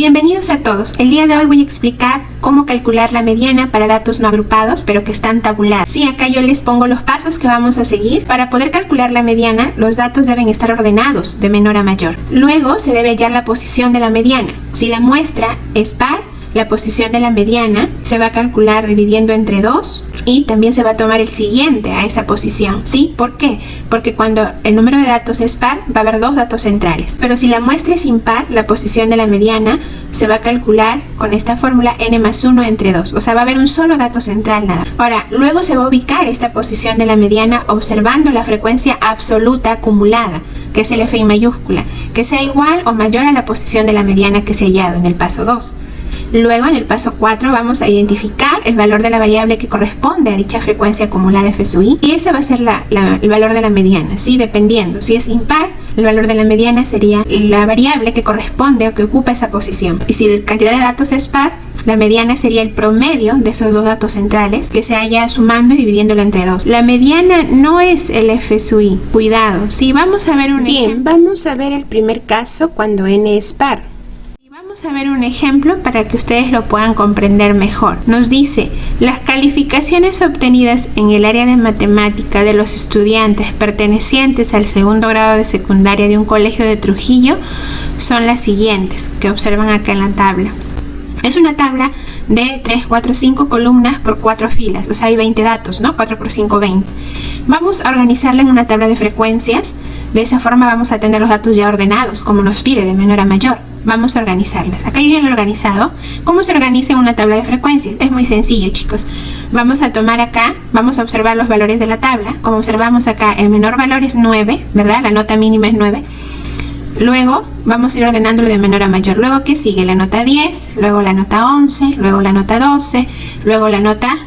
Bienvenidos a todos. El día de hoy voy a explicar cómo calcular la mediana para datos no agrupados, pero que están tabulados. Sí, acá yo les pongo los pasos que vamos a seguir. Para poder calcular la mediana, los datos deben estar ordenados de menor a mayor. Luego se debe hallar la posición de la mediana. Si la muestra es par, la posición de la mediana se va a calcular dividiendo entre 2 y también se va a tomar el siguiente a esa posición. ¿Sí? ¿Por qué? Porque cuando el número de datos es par, va a haber dos datos centrales. Pero si la muestra es impar, la posición de la mediana se va a calcular con esta fórmula n más 1 entre 2. O sea, va a haber un solo dato central nada. Ahora, luego se va a ubicar esta posición de la mediana observando la frecuencia absoluta acumulada, que es el F mayúscula, que sea igual o mayor a la posición de la mediana que se ha hallado en el paso 2. Luego, en el paso 4, vamos a identificar el valor de la variable que corresponde a dicha frecuencia acumulada F sub i. Y ese va a ser el valor de la mediana, ¿sí? Dependiendo. Si es impar, el valor de la mediana sería la variable que corresponde o que ocupa esa posición. Y si la cantidad de datos es par, la mediana sería el promedio de esos dos datos centrales que se haya sumando y dividiéndolo entre 2. La mediana no es el F sub i. Cuidado. Sí, vamos a ver un ejemplo. Vamos a ver el primer caso cuando n es par. Vamos a ver un ejemplo para que ustedes lo puedan comprender mejor. Nos dice, las calificaciones obtenidas en el área de matemática de los estudiantes pertenecientes al segundo grado de secundaria de un colegio de Trujillo son las siguientes, que observan acá en la tabla. Es una tabla de 3, 4, 5 columnas por 4 filas, o sea hay 20 datos, ¿no? 4 por 5, 20. Vamos a organizarla en una tabla de frecuencias. De esa forma vamos a tener los datos ya ordenados, como nos pide, de menor a mayor. Vamos a organizarlas. Acá ya lo he organizado. ¿Cómo se organiza en una tabla de frecuencias? Es muy sencillo, chicos. Vamos a tomar acá, vamos a observar los valores de la tabla. Como observamos acá, el menor valor es 9, ¿verdad? La nota mínima es 9. Luego vamos a ir ordenándolo de menor a mayor. Luego, ¿qué sigue? La nota 10, luego la nota 11, luego la nota 12, luego la nota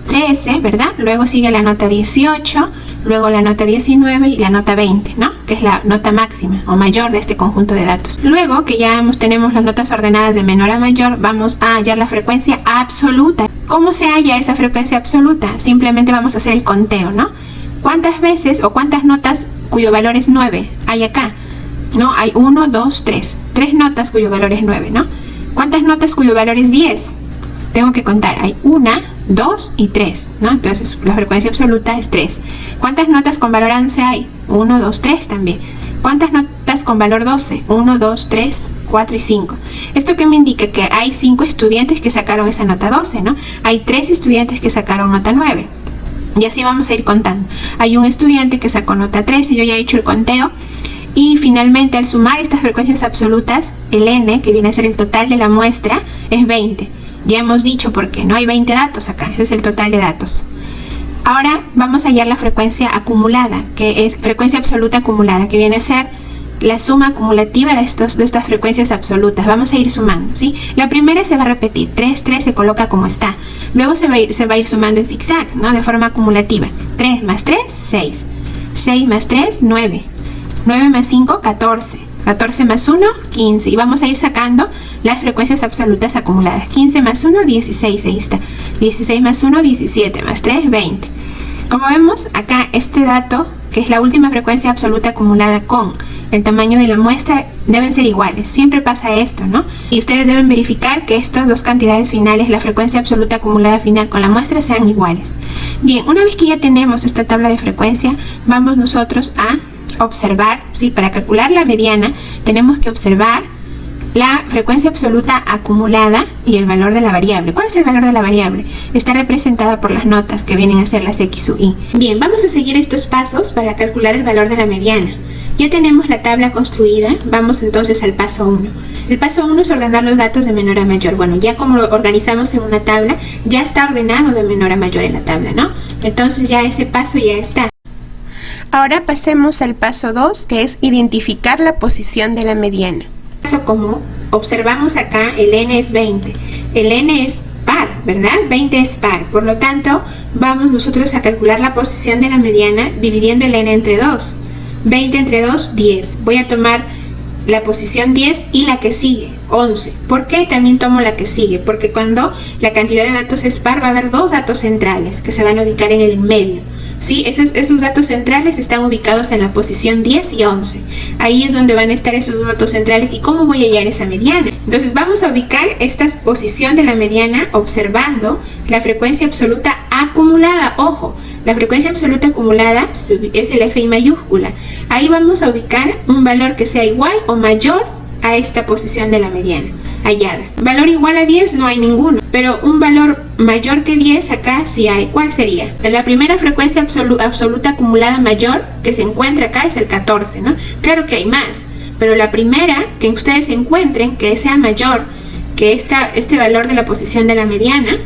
13, ¿verdad? Luego sigue la nota 18, luego la nota 19 y la nota 20, ¿no? Que es la nota máxima o mayor de este conjunto de datos. Luego que ya tenemos las notas ordenadas de menor a mayor, vamos a hallar la frecuencia absoluta. ¿Cómo se halla esa frecuencia absoluta? Simplemente vamos a hacer el conteo, ¿no? ¿Cuántas veces o cuántas notas cuyo valor es 9 hay acá? No, hay 1, 2, 3. 3 notas cuyo valor es 9, ¿no? ¿Cuántas notas cuyo valor es 10? Tengo que contar. Hay 1, 2 y 3, ¿no? Entonces la frecuencia absoluta es 3. ¿Cuántas notas con valor 11 hay? 1, 2, 3 también. ¿Cuántas notas con valor 12? 1, 2, 3, 4 y 5. ¿Esto qué me indica? Que hay 5 estudiantes que sacaron esa nota 12, ¿no? Hay 3 estudiantes que sacaron nota 9. Y así vamos a ir contando. Hay un estudiante que sacó nota 13, yo ya he hecho el conteo. Y finalmente, al sumar estas frecuencias absolutas, el n, que viene a ser el total de la muestra, es 20. Ya hemos dicho por qué, no hay 20 datos acá, ese es el total de datos. Ahora vamos a hallar la frecuencia acumulada, que es frecuencia absoluta acumulada, que viene a ser la suma acumulativa de estas frecuencias absolutas. Vamos a ir sumando, ¿sí? La primera se va a repetir, 3, 3 se coloca como está. Luego se va a ir sumando en zigzag, ¿no? De forma acumulativa. 3 más 3, 6. 6 más 3, 9. 9 más 5, 14. 14 más 1, 15. Y vamos a ir sacando las frecuencias absolutas acumuladas. 15 más 1, 16. Ahí está. 16 más 1, 17. Más 3, 20. Como vemos, acá este dato, que es la última frecuencia absoluta acumulada con el tamaño de la muestra, deben ser iguales. Siempre pasa esto, ¿no? Y ustedes deben verificar que estas dos cantidades finales, la frecuencia absoluta acumulada final con la muestra, sean iguales. Bien, una vez que ya tenemos esta tabla de frecuencia, vamos nosotros a observar, ¿sí? Para calcular la mediana tenemos que observar la frecuencia absoluta acumulada y el valor de la variable. ¿Cuál es el valor de la variable? Está representada por las notas que vienen a ser las x sub i. Bien, vamos a seguir estos pasos para calcular el valor de la mediana. Ya tenemos la tabla construida, vamos entonces al paso 1. El paso 1 es ordenar los datos de menor a mayor. Bueno, ya como lo organizamos en una tabla, ya está ordenado de menor a mayor en la tabla, ¿no? Entonces ya ese paso ya está. Ahora pasemos al paso 2, que es identificar la posición de la mediana. Como observamos acá, el n es 20. El n es par, ¿verdad? 20 es par. Por lo tanto, vamos nosotros a calcular la posición de la mediana dividiendo el n entre 2. 20 entre 2, 10. Voy a tomar la posición 10 y la que sigue, 11. ¿Por qué también tomo la que sigue? Porque cuando la cantidad de datos es par, va a haber dos datos centrales que se van a ubicar en el medio. ¿sí? Esos datos centrales están ubicados en la posición 10 y 11. Ahí es donde van a estar esos datos centrales. ¿Y cómo voy a hallar esa mediana? Entonces vamos a ubicar esta posición de la mediana observando la frecuencia absoluta acumulada. Ojo, la frecuencia absoluta acumulada es el FI mayúscula. Ahí vamos a ubicar un valor que sea igual o mayor a esta posición de la mediana hallada. Valor igual a 10 no hay ninguno, pero un valor mayor que 10 acá sí hay. ¿Cuál sería? La primera frecuencia absoluta acumulada mayor que se encuentra acá es el 14, ¿no? Claro que hay más, pero la primera que ustedes encuentren que sea mayor que este valor de la posición de la mediana,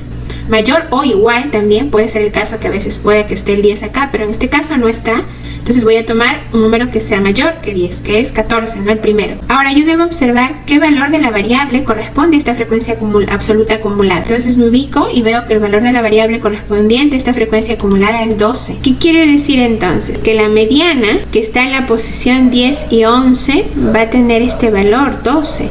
mayor o igual también, puede ser el caso que a veces puede que esté el 10 acá, pero en este caso no está. Entonces voy a tomar un número que sea mayor que 10, que es 14, no el primero. Ahora yo debo observar qué valor de la variable corresponde a esta frecuencia absoluta acumulada. Entonces me ubico y veo que el valor de la variable correspondiente a esta frecuencia acumulada es 12. ¿Qué quiere decir entonces? Que la mediana que está en la posición 10 y 11 va a tener este valor 12.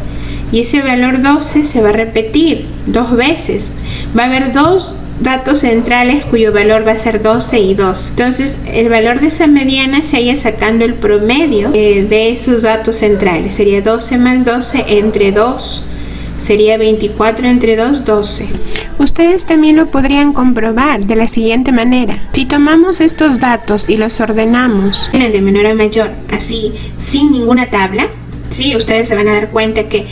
Y ese valor 12 se va a repetir 2 veces. Va a haber 2 datos centrales cuyo valor va a ser 12 y 2. Entonces el valor de esa mediana se halla sacando el promedio de esos datos centrales. Sería 12 más 12 entre 2. Sería 24 entre 2, 12. Ustedes también lo podrían comprobar de la siguiente manera. Si tomamos estos datos y los ordenamos en el de menor a mayor, así, sin ninguna tabla, ¿sí? Ustedes se van a dar cuenta que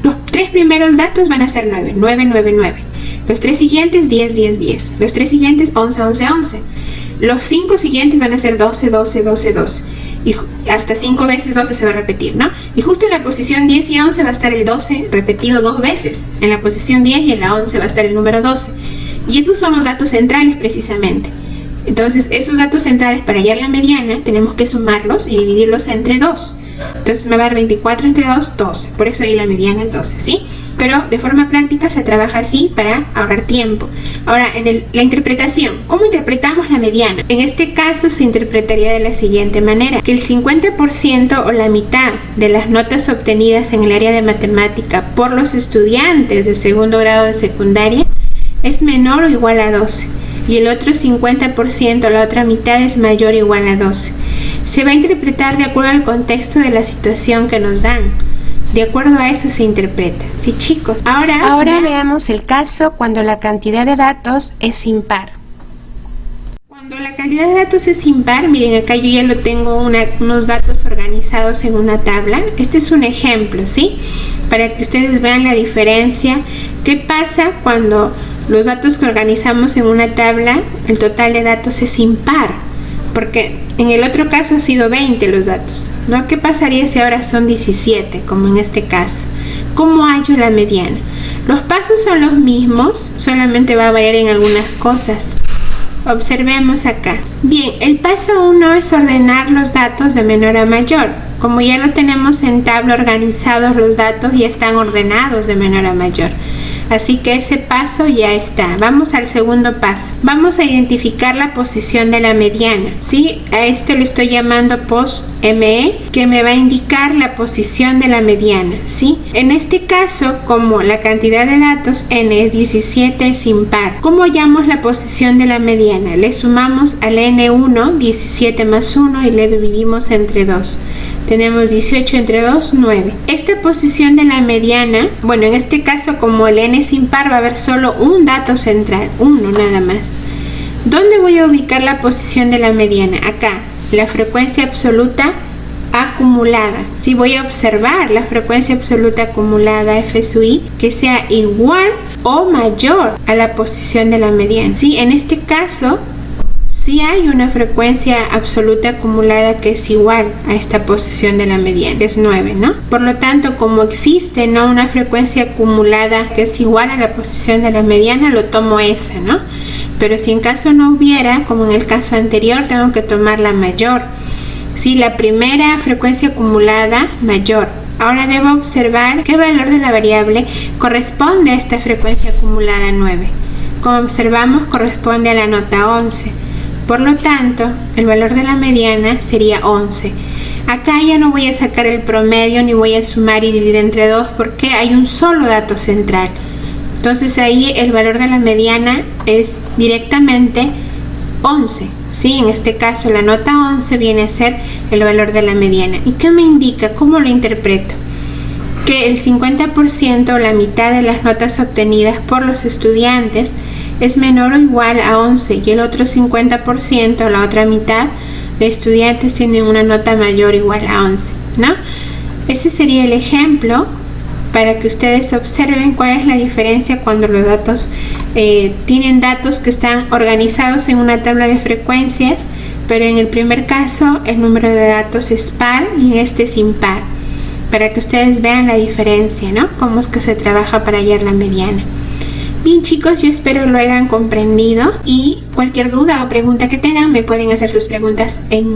los 3 primeros datos van a ser 9, 9, 9, 9. Los 3 siguientes, 10, 10, 10. Los 3 siguientes, 11, 11, 11. Los 5 siguientes van a ser 12, 12, 12, 12. Y hasta 5 veces 12 se va a repetir, ¿no? Y justo en la posición 10 y 11 va a estar el 12 repetido 2 veces. En la posición 10 y en la 11 va a estar el número 12. Y esos son los datos centrales precisamente. Entonces, esos datos centrales para hallar la mediana tenemos que sumarlos y dividirlos entre 2. Entonces me va a dar 24 entre 2, 12. Por eso ahí la mediana es 12, ¿sí? Pero de forma práctica se trabaja así para ahorrar tiempo. Ahora, en la interpretación, ¿cómo interpretamos la mediana? En este caso se interpretaría de la siguiente manera: que el 50% o la mitad de las notas obtenidas en el área de matemática por los estudiantes de segundo grado de secundaria es menor o igual a 12. Y el otro 50%, la otra mitad, es mayor o igual a 12. Se va a interpretar de acuerdo al contexto de la situación que nos dan. De acuerdo a eso se interpreta. Sí, chicos. Ahora veamos el caso cuando la cantidad de datos es impar. Cuando la cantidad de datos es impar, miren, acá yo ya lo tengo unos datos organizados en una tabla. Este es un ejemplo, ¿sí? Para que ustedes vean la diferencia. ¿Qué pasa cuando los datos que organizamos en una tabla, el total de datos es impar? Porque en el otro caso ha sido 20 los datos, ¿no? ¿Qué pasaría si ahora son 17, como en este caso? ¿Cómo hallo la mediana? Los pasos son los mismos, solamente va a variar en algunas cosas. Observemos acá. Bien, el paso 1 es ordenar los datos de menor a mayor. Como ya lo tenemos en tabla organizados, los datos ya están ordenados de menor a mayor. Así que ese paso ya está. Vamos al segundo paso. Vamos a identificar la posición de la mediana, ¿sí? A esto le estoy llamando pos-ME, que me va a indicar la posición de la mediana, ¿sí? En este caso, como la cantidad de datos n es 17, es impar. ¿Cómo hallamos la posición de la mediana? Le sumamos al n1, 17 más 1, y le dividimos entre 2. Tenemos 18 entre 2, 9. Esta posición de la mediana, bueno, en este caso como el n es impar, va a haber solo un dato central, uno nada más. ¿Dónde voy a ubicar la posición de la mediana? Acá, la frecuencia absoluta acumulada. Si voy a observar la frecuencia absoluta acumulada F sub i que sea igual o mayor a la posición de la mediana. ¿Sí? En este caso, sí hay una frecuencia absoluta acumulada que es igual a esta posición de la mediana, que es 9, ¿no? Por lo tanto, como existe, ¿no?, una frecuencia acumulada que es igual a la posición de la mediana, lo tomo esa, ¿no? Pero si en caso no hubiera, como en el caso anterior, tengo que tomar la mayor. Sí, la primera frecuencia acumulada mayor. Ahora debo observar qué valor de la variable corresponde a esta frecuencia acumulada 9. Como observamos, corresponde a la nota 11. Por lo tanto, el valor de la mediana sería 11. Acá ya no voy a sacar el promedio ni voy a sumar y dividir entre 2 porque hay un solo dato central. Entonces ahí el valor de la mediana es directamente 11. ¿sí? En este caso la nota 11 viene a ser el valor de la mediana. ¿Y qué me indica? ¿Cómo lo interpreto? Que el 50% o la mitad de las notas obtenidas por los estudiantes es menor o igual a 11 y el otro 50% o la otra mitad de estudiantes tienen una nota mayor o igual a 11, ¿no? Ese sería el ejemplo para que ustedes observen cuál es la diferencia cuando los datos tienen datos que están organizados en una tabla de frecuencias, pero en el primer caso el número de datos es par y en este es impar, para que ustedes vean la diferencia, ¿no? Cómo es que se trabaja para hallar la mediana. Bien, chicos, yo espero lo hayan comprendido y cualquier duda o pregunta que tengan me pueden hacer sus preguntas en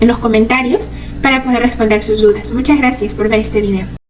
los comentarios para poder responder sus dudas. Muchas gracias por ver este video.